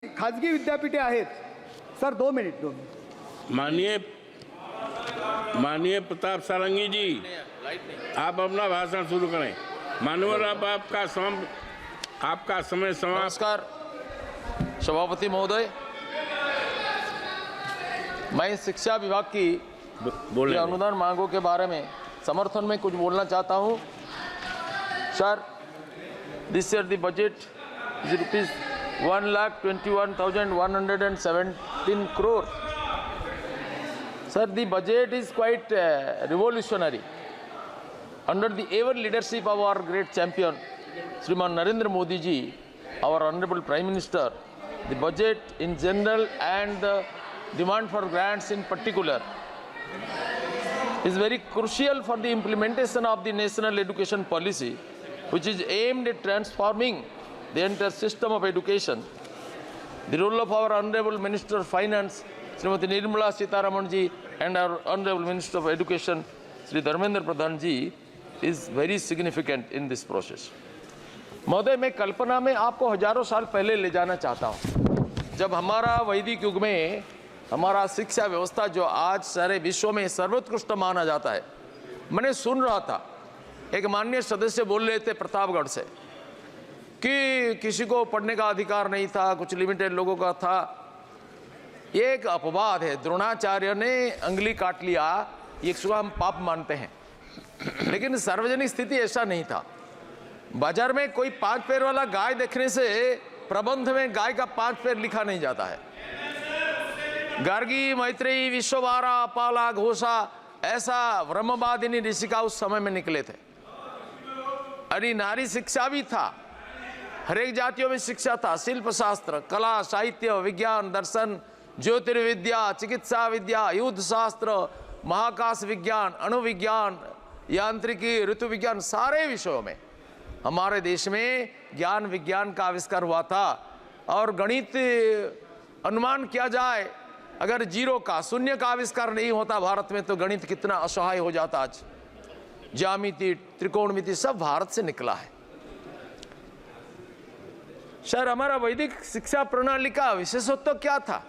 खाजगी विद्यापीठे आहेत सर. 2 मिनिट. माननीय प्रताप सारंगी जी, आप अपना भाषण शुरू करें. मानवर, अब आपका समय समाप्त. नमस्कार सभापति महोदय, मैं शिक्षा विभाग की अनुदान मांगों के बारे में समर्थन में कुछ बोलना चाहता हूं. Sir, this year the budget is rupees 1,21,117 crore. Sir, the budget is quite revolutionary. Under the ever leadership of our great champion, Shriman Narendra Modi ji, our Honorable Prime Minister, the budget in general and the demand for grants in particular is very crucial for the implementation of the national education policy, which is aimed at transforming the entire system of education. The role of our Honorable Minister of Finance, Srimati Nirmala Sitharaman ji, and our Honorable Minister of Education, Sri Dharmendra Pradhan ji, is very significant in this process. महोदय, मैं कल्पना में आपको हजारों साल पहले ले जाना चाहता हूँ, जब हमारा वैदिक युग में हमारा शिक्षा व्यवस्था जो आज सारे विश्व में सर्वोत्कृष्ट माना जाता है. मैंने सुन रहा था, एक माननीय सदस्य बोल रहे थे प्रतापगढ़ से कि किसी को पढ़ने का अधिकार नहीं था, कुछ लिमिटेड लोगों का था. ये एक अपवाद है. द्रोणाचार्य ने अंगुली काट लिया, ये इसको हम पाप मानते हैं, लेकिन सार्वजनिक स्थिति ऐसा नहीं था. बाजार में कोई 5 पैर वाला गाय देखने से प्रबंध में गाय का 5 पैर लिखा नहीं जाता है. गार्गी, मैत्रेयी, विश्ववारा, अपाला, घोषा, ऐसा ब्रह्मवादिनी ऋषि का उस समय में निकले थे. अरे नारी शिक्षा भी था, हरेक जातियों में शिक्षा था. शिल्प शास्त्र, कला, साहित्य, विज्ञान, दर्शन, ज्योतिर्विद्या, चिकित्सा विद्या, युद्ध शास्त्र, महाकाश विज्ञान, अणुविज्ञान, यांत्रिकी, ऋतु विज्ञान, सारे विषयों में हमारे देश में ज्ञान विज्ञान का आविष्कार हुआ था. और गणित, अनुमान किया जाए, अगर जीरो का, शून्य का आविष्कार नहीं होता भारत में तो गणित कितना असहाय हो जाता. आज ज्यामिति, त्रिकोणमिति सब भारत से निकला है. सर, हमारा वैदिक शिक्षा प्रणाली का विशेषत्व क्या था?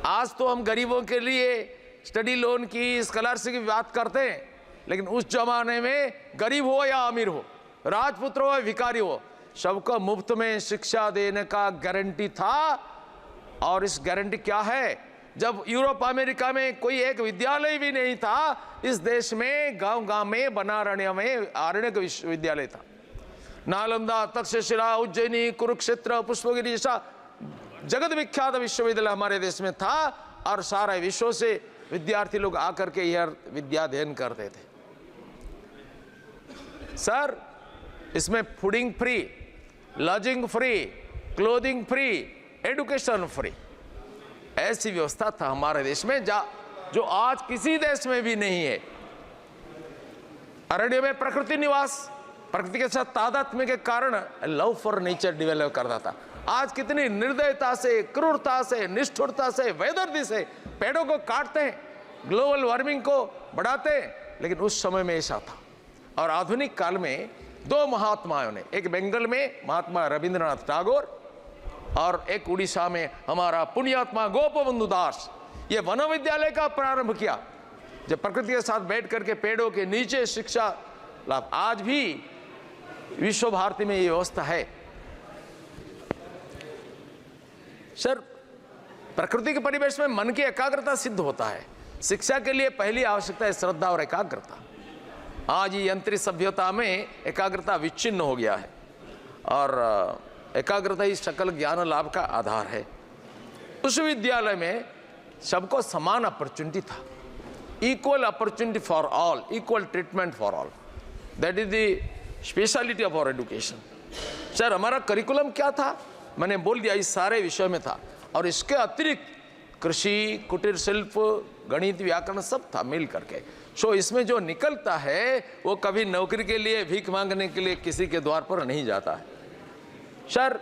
आज तो हम गरीबों के लिए स्टडी लोन की, स्कॉलरशिप की बात करते हैं, लेकिन उस जमाने में गरीब हो या अमीर हो, राजपुत्र हो या भिखारी हो, सबको मुफ्त में शिक्षा देने का गारंटी था. और इस गारंटी क्या है? जब यूरोप अमेरिका में कोई एक विद्यालय भी नहीं था, इस देश में गांव-गांव में, बनारण्य में आरण्यक विश्वविद्यालय था. नालंदा, तक्षशिला, उज्जैनी, कुरुक्षेत्र, पुष्पगिरी जैसा जगत विख्यात विश्वविद्यालय हमारे देश में था. और सारे विश्व से विद्यार्थी लोग आकर के यह विद्या अध्ययन करते थे. सर, इसमें fooding free, lodging free, clothing free, education free, ऐसी व्यवस्था था हमारे देश में जो आज किसी देश में भी नहीं है. अरण्य में प्रकृति निवास, प्रकृति के साथ तादात्म्य के कारण लव फॉर नेचर डेवलप करता था. आज कितनी निर्दयता से, क्रूरता से, निष्ठुरता से, बेदर्दी से पेड़ों को काटते हैं, ग्लोबल वार्मिंग को बढ़ाते हैं. लेकिन उस समय में ऐसा था. और आधुनिक काल में 2 महात्माओं ने, एक बंगाल में महात्मा रविंद्रनाथ टैगोर और एक उड़ीसा में हमारा पुण्यात्मा गोपबंधु दास, ये वन विद्यालय का प्रारंभ किया, जब प्रकृति के साथ बैठ करके पेड़ों के नीचे शिक्षा लाभ. आज भी विश्व भारती में ये व्यवस्था है. सर, प्रकृति के परिवेश में मन की एकाग्रता सिद्ध होता है. शिक्षा के लिए पहली आवश्यकता है श्रद्धा और एकाग्रता. आज ये यंत्रित सभ्यता में एकाग्रता विच्छिन्न हो गया है, और एकाग्रता ही सकल ज्ञान लाभ का आधार है. उस विद्यालय में सबको समान अपॉर्चुनिटी था. Equal opportunity for all, equal treatment for all, that is the speciality of our education. Sir, हमारा करिकुलम क्या था? मैंने बोल दिया, इस सारे विषय में था. और इसके अतिरिक्त कृषि, कुटीर शिल्प, गणित, व्याकरण सब था मिल करके. सो इसमें जो निकलता है वो कभी नौकरी के लिए, भीख मांगने के लिए किसी के द्वार पर नहीं जाता है. सर,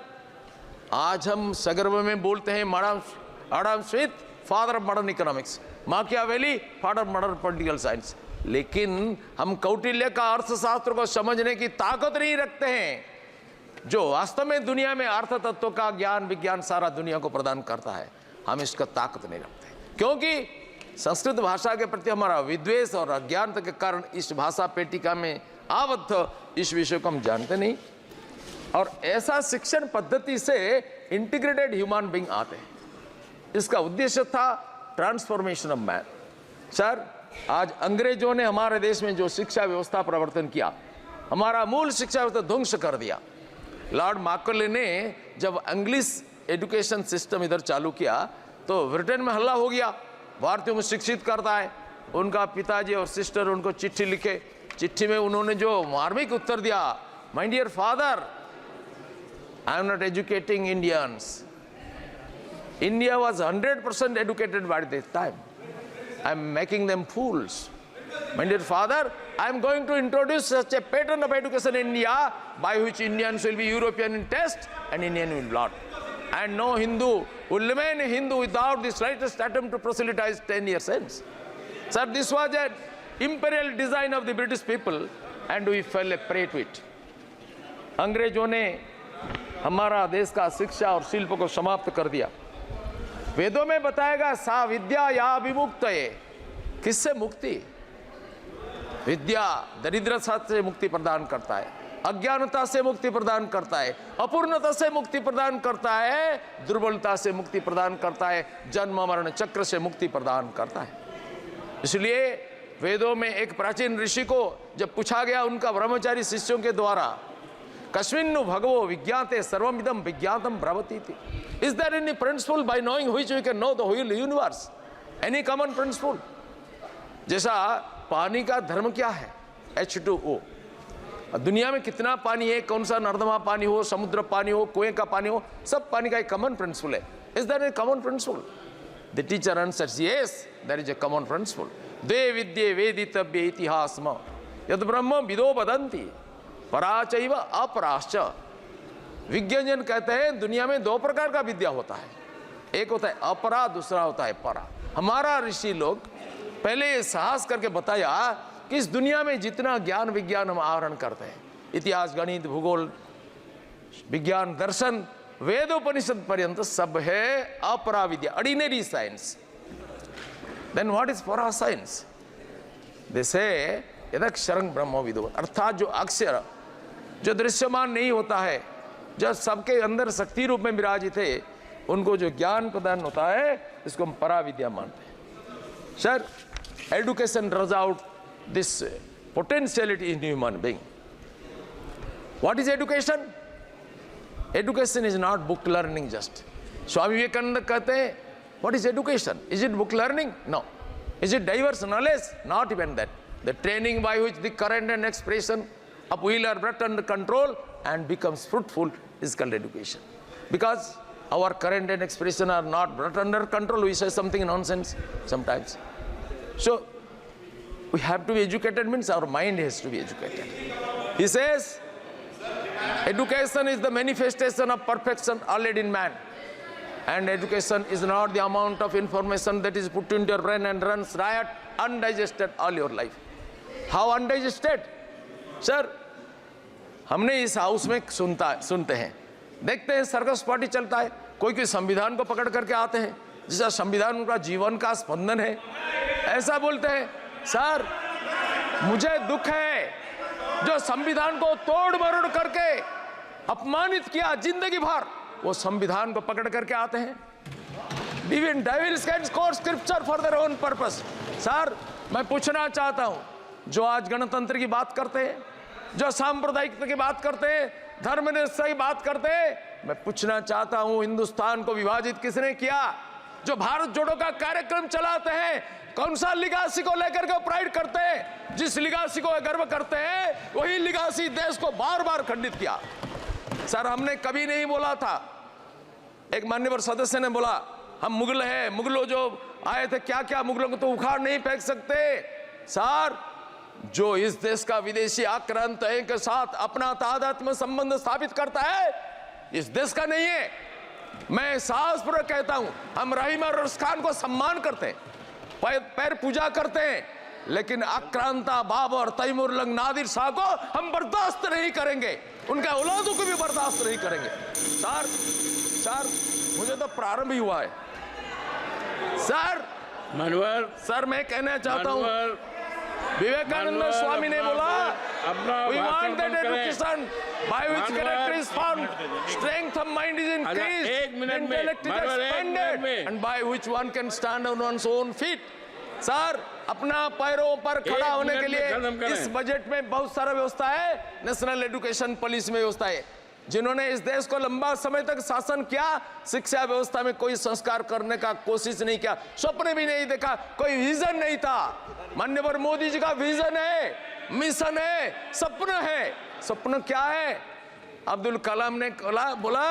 आज हम सगर्व में बोलते हैं Adam Smith, father of modern economics, माकियावेली, father of modern political science, लेकिन हम कौटिल्य का अर्थशास्त्र को समझने की ताकत नहीं रखते हैं. जो वास्तव में दुनिया में अर्थ तत्व का ज्ञान विज्ञान सारा दुनिया को प्रदान करता है, हम इसका ताकत नहीं रखते, क्योंकि संस्कृत भाषा के प्रति हमारा विद्वेष और अज्ञानता के कारण इस भाषा पेटिका में आबद्ध इस विषय को हम जानते नहीं। और ऐसा शिक्षण पद्धति से इंटीग्रेटेड ह्यूमन बीइंग आते हैं। इसका उद्देश्य था ट्रांसफॉर्मेशन ऑफ मैन। सर, आज अंग्रेजों ने हमारे देश में जो शिक्षा व्यवस्था प्रवर्तन किया, हमारा मूल शिक्षा व्यवस्था ध्वंस कर दिया। लॉर्ड मार्कले ने जब इंग्लिश एजुकेशन सिस्टम इधर चालू किया तो ब्रिटेन में हल्ला हो गया, भारतीयों को शिक्षित करता है। उनका पिताजी और सिस्टर उनको चिट्ठी लिखे, चिट्ठी में उन्होंने जो मार्मिक उत्तर दिया, my dear father, I am not educating Indians, India was 100% educated by this time. I am making them fools. My dear father, I am going to introduce such a pattern of education in India by which Indians will be European in taste and Indian will not. And no Hindu will remain a Hindu without the slightest attempt to proselytize 10 years hence. Sir, this was an imperial design of the British people and we fell a prey to it. अंग्रेजों ने हमारा देश का शिक्षा और शिल्प को समाप्त कर दिया। वेदों में बताएगा सा विद्या या विमुक्त है, किससे मुक्ति? विद्या दरिद्रता से मुक्ति प्रदान करता है, अज्ञानता से मुक्ति प्रदान करता है, अपूर्णता से मुक्ति प्रदान करता है, दुर्बलता से मुक्ति प्रदान करता है, जन्म मरण चक्र से मुक्ति प्रदान करता है। इसलिए वेदों में एक प्राचीन ऋषि को जब पूछा गया उनका ब्रह्मचारी शिष्यों के द्वारा, कस्मिन्नु भगवो विज्ञाते सर्वमिदं विज्ञातम भ्रवति थी, is there any principle by knowing which we can know the whole universe? Any common principle? जैसा पानी का धर्म क्या है, H2O। दुनिया में कितना पानी है, कौन सा नर्दमा पानी हो, समुद्र पानी हो, कुएं का पानी हो, सब पानी का एक कॉमन प्रिंसिपल है। Is there a common principle? The teacher answers, yes, there is a common principle. द्वे विद्ये वेदितव्ये इतिहासम यद ब्रह्म विदो वदन्ति पराचैव अपराश्च। विज्ञान कहते हैं दुनिया में दो प्रकार का विद्या होता है, एक होता है अपरा, दूसरा होता है परा। हमारा ऋषि लोग पहले ये साहस करके बताया कि इस दुनिया में जितना ज्ञान विज्ञान हम आहरण करते हैं, इतिहास गणित भूगोल विज्ञान दर्शन वेदोपनिषद पर्यंत सब है अपरा विद्या, ordinary science. Then what is परा साइंस? दे से यदक्षरं ब्रह्म विदो, अर्थात जो अक्षर जो दृश्यमान नहीं होता है, जो सबके अंदर शक्ति रूप में विराजित है, उनको जो ज्ञान प्रदान होता है, इसको हम परा विद्या मानते हैं। Sir, education draws out this potentiality in human being. What is education? Education is not book learning just. Swami Vivekananda कहते हैं what is education? Is it book learning? No. Is it diverse knowledge? Not even that. The training by which the current and expression of will are brought under control and becomes fruitful is called education. Because our current and expression are not brought under control, we say something nonsense sometimes. So we have to be educated, means our mind has to be educated. He says education is the manifestation of perfection already in man, and education is not the amount of information that is put into your brain and runs riot undigested all your life. How undigested? Sir, हमने इस house में सुनते हैं, देखते हैं circus party चलता है, कोई संविधान को पकड़ करके आते हैं, जैसा संविधान उनका जीवन का स्पंदन है, ऐसा बोलते हैं। सर, मुझे दुख है जो संविधान को तोड़ मरोड़ करके अपमानित किया जिंदगी भर, वो संविधान को पकड़ करके आते हैं। Even devils can quote scripture for their own purpose. Sir, मैं पूछना चाहता हूं, जो आज गणतंत्र की बात करते हैं, जो सांप्रदायिकता की बात करते हैं, धर्मनिरपेक्षता की बात करते हैं, मैं पूछना चाहता हूं हिंदुस्तान को विभाजित किसने किया? जो भारत जोड़ो का कार्यक्रम चलाते हैं, कौन सा लिगासी को लेकर के प्राइड करते हैं? जिस लिगासी को गर्व करते हैं, वही लिगासी देश को बार बार खंडित किया। सर, हमने कभी नहीं बोला था, एक मान्यवर सदस्य ने बोला हम मुगल हैं, मुगलों जो आए थे, क्या क्या मुगलों को तो उखाड़ नहीं फेंक सकते। सर, जो इस देश का विदेशी आक्रांत के साथ अपना तादात्म्य संबंध स्थापित करता है, इस देश का नहीं है। मैं साहसपूर्वक कहता हूं, हम रहीम और रस खान को सम्मान करते हैं, पैर पूजा करते हैं, लेकिन आक्रांता बाबर, तैमूर लंग, नादिर शाह को हम बर्दाश्त नहीं करेंगे, उनके औलादों को भी बर्दाश्त नहीं करेंगे। सर मुझे तो प्रारंभ ही हुआ है सर। मनोहर सर मैं कहना चाहता हूँ, विवेकानंद स्वामी ने बोला, we want that education by which character is found, strength of mind is increased, intellect is expanded, and by which one can stand on one's own feet. Sir अपना पैरों पर खड़ा होने के लिए इस बजट में बहुत सारा व्यवस्था है, नेशनल एजुकेशन पॉलिसी में व्यवस्था है। जिन्होंने इस देश को लंबा समय तक शासन किया, शिक्षा व्यवस्था में कोई संस्कार करने का कोशिश नहीं किया, स्वप्न भी नहीं देखा, कोई विजन नहीं था। माननीय मोदी जी का विजन है, मिशन है, सपना है। सपना क्या है? अब्दुल कलाम ने बोला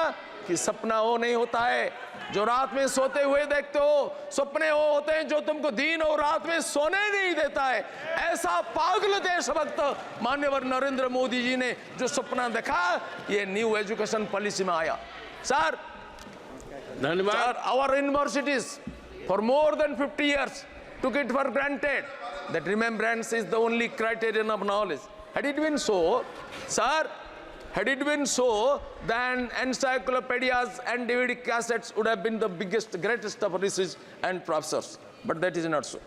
कि सपना वो नहीं होता है जो रात में सोते हुए देखते हो, सपने वो होते हैं जो तुमको दिन और रात में सोने नहीं देता है। ऐसा पागल देशभक्त माननीय नरेंद्र मोदी जी ने जो सपना देखा, ये न्यू एजुकेशन पॉलिसी में आया। सर धन्यवाद। Sir, our universities for more than 50 years took it for granted that remembrance is the only criterion of knowledge. Had it been so, sir, had it been so, then encyclopedias and DVD cassettes would have been the biggest, greatest of research and professors. But that is not so.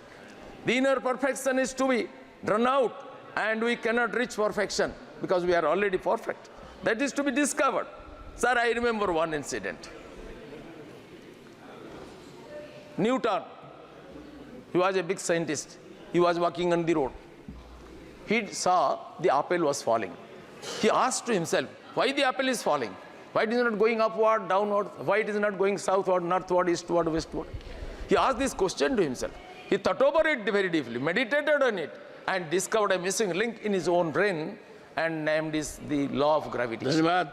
The inner perfection is to be drawn out, and we cannot reach perfection because we are already perfect. That is to be discovered. Sir, I remember one incident. Newton, he was a big scientist. He was walking on the road. He saw the apple was falling. He asked to himself, why the apple is falling? Why it is not going upward, downward? Why it is not going southward, northward, eastward, westward? He asked this question to himself. He thought over it very deeply, meditated on it, and discovered a missing link in his own brain and named it the law of gravitation. धन्यवाद।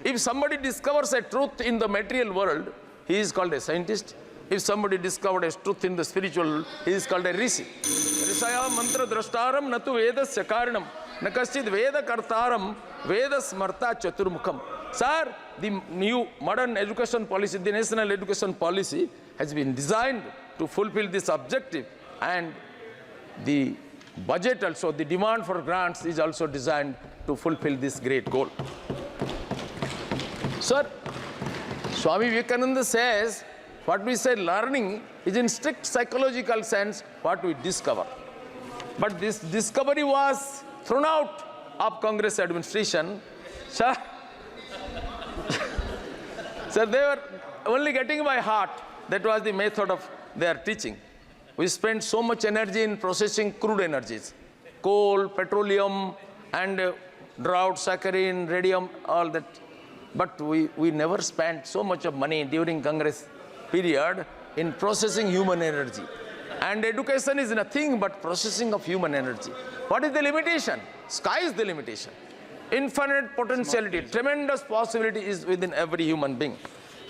If somebody discovers a truth in the material world, he is called a scientist. If somebody discovered a truth in the spiritual world, he is called a rishi. Rishaya mantra drashtaram natu vedasya karanam nakaschid veda kartaram veda smarta chaturmukham. Sir, the new modern education policy, the national education policy has been designed to fulfill this objective, and the budget also, the demand for grants is also designed to fulfill this great goal. Sir, Swami Vivekananda says, what we say learning is in strict psychological sense what we discover. But this discovery was thrown out of Congress administration. Sir, sir, they were only getting by heart. That was the method of their teaching. We spent so much energy in processing crude energies, coal, petroleum, and drought, saccharine, radium, all that. But we never spent so much of money during Congress period in processing human energy. And education is nothing but processing of human energy. What is the limitation? Sky is the limitation. Infinite potentiality, tremendous possibility is within every human being.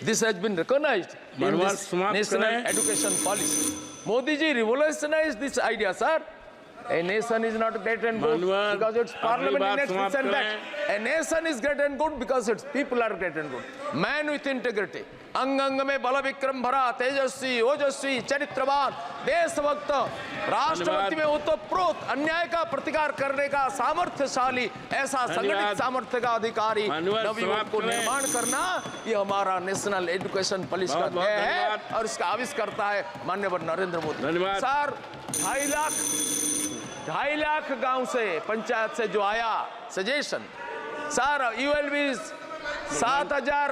This has been recognized in this national education policy. Modi ji revolutionized this idea, sir. A nation is not great and good because its parliament is next and that. A nation is great and good because its people are great and good. Man with integrity. अंग अंग में बल विक्रम भरा, तेजस्वी, ओजस्वी, चरित्रवान, देशभक्त, राष्ट्रपति में उत्तप्रोत, अन्याय का प्रतिकार करने का सामर्थ्यशाली, ऐसा संगठित सामर्थ्य का अधिकारी नवयुवक को निर्माण करना, ये हमारा नेशनल एजुकेशन पॉलिसी का ध्येय है और इसका आविष्कर्ता है माननीय नरेंद्र मोदी। सर, 2.5 लाख गांव से, पंचायत से जो आया सजेशन, सर ULB 7,000,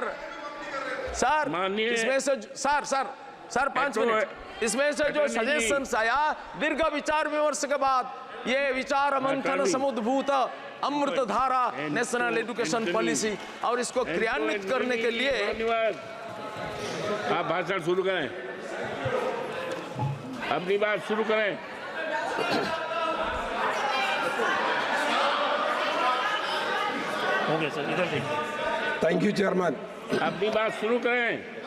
सर इसमें से सर 5 मिनट, इसमें से जो सजेशंस आया, दीर्घ विचार विमर्श के बाद ये विचार मंथन समुद्भूत अमृत धारा नेशनल एजुकेशन पॉलिसी और इसको क्रियान्वित करने के लिए। आप भाषण शुरू करें, अपनी बात शुरू करें। ओके सर, इधर देखिए। Thank you chairman. अपनी बात शुरू करें।